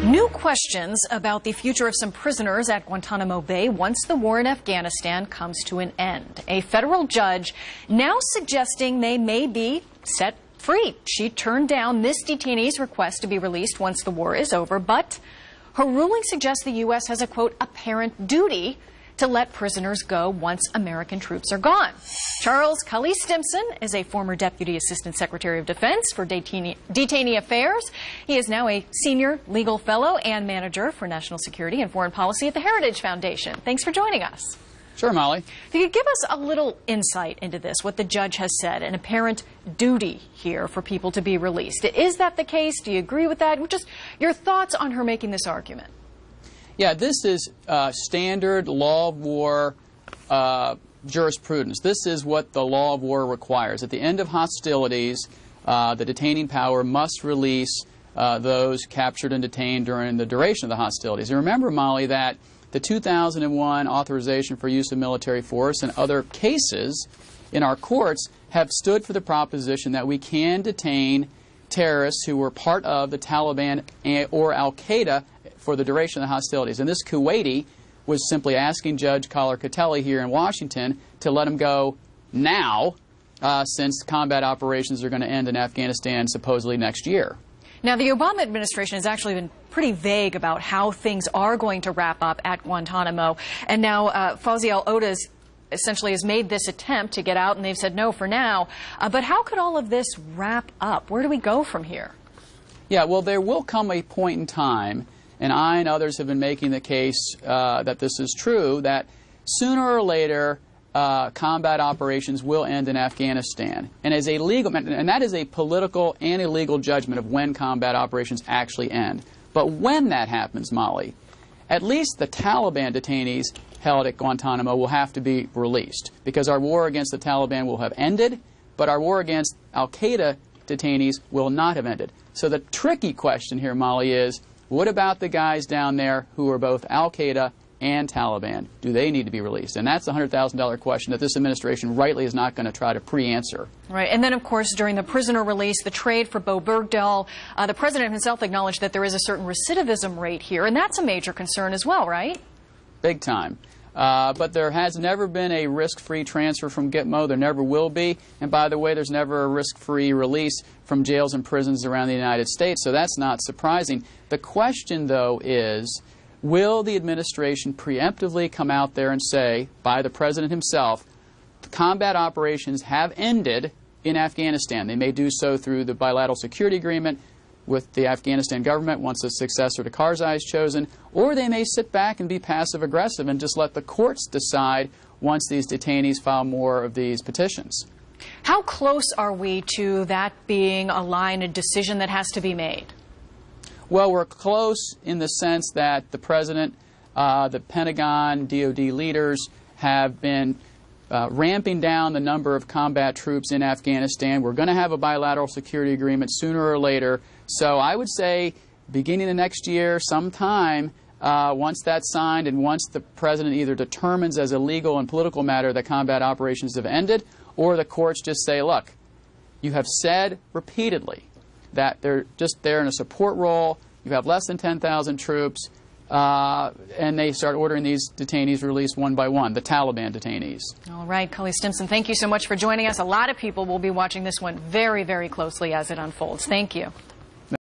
New questions about the future of some prisoners at Guantanamo Bay once the war in Afghanistan comes to an end. A federal judge now suggesting they may be set free. She turned down this detainee's request to be released once the war is over, but her ruling suggests the U.S. has a, quote, apparent duty to let prisoners go once American troops are gone. Cully Stimson is a former Deputy Assistant Secretary of Defense for Detainee Affairs. He is now a Senior Legal Fellow and Manager for National Security and Foreign Policy at the Heritage Foundation. Thanks for joining us. Sure, Molly. If you could give us a little insight into this, what the judge has said, an apparent duty here for people to be released. Is that the case? Do you agree with that? Just your thoughts on her making this argument. Yeah, this is standard law of war jurisprudence. This is what the law of war requires. At the end of hostilities, the detaining power must release those captured and detained during the duration of the hostilities. And remember, Molly, that the 2001 authorization for use of military force and other cases in our courts have stood for the proposition that we can detain terrorists who were part of the Taliban or Al-Qaeda for the duration of the hostilities. And this Kuwaiti was simply asking Judge Cully here in Washington to let him go now, since combat operations are going to end in Afghanistan supposedly next year. Now, the Obama administration has actually been pretty vague about how things are going to wrap up at Guantanamo. And now Fauzi al-Oda essentially has made this attempt to get out, and they've said no for now. But how could all of this wrap up? Where do we go from here? Yeah, well, there will come a point in time, and I and others have been making the case that this is true, that sooner or later combat operations will end in Afghanistan. And as a legal, and that is a political and a legal judgment of when combat operations actually end. But when that happens, Molly, at least the Taliban detainees held at Guantanamo will have to be released, because our war against the Taliban will have ended, but our war against Al-Qaeda detainees will not have ended. So the tricky question here, Molly, is what about the guys down there who are both Al-Qaeda and Taliban? Do they need to be released? And that's the $100,000 question that this administration rightly is not going to try to pre-answer. Right. And then, of course, during the prisoner release, the trade for Bo Bergdahl, the president himself acknowledged that there is a certain recidivism rate here, and that's a major concern as well, right? Big time. But there has never been a risk-free transfer from Gitmo. There never will be. And by the way, there's never a risk-free release from jails and prisons around the United States, so that's not surprising. The question, though, is, will the administration preemptively come out there and say, by the president himself, combat operations have ended in Afghanistan? They may do so through the bilateral security agreement with the Afghanistan government once a successor to Karzai is chosen, or they may sit back and be passive-aggressive and just let the courts decide once these detainees file more of these petitions. How close are we to that being a line, a decision that has to be made? Well, we're close in the sense that the President, the Pentagon, DOD leaders have been ramping down the number of combat troops in Afghanistan. We're going to have a bilateral security agreement sooner or later. So I would say beginning of next year, sometime, once that's signed and once the President either determines as a legal and political matter that combat operations have ended, or the courts just say, look, you have said repeatedly that they're just there in a support role, you have less than 10,000 troops, and they start ordering these detainees released one by one, the Taliban detainees. All right, Cully Stimson, thank you so much for joining us. A lot of people will be watching this one very, very closely as it unfolds. Thank you.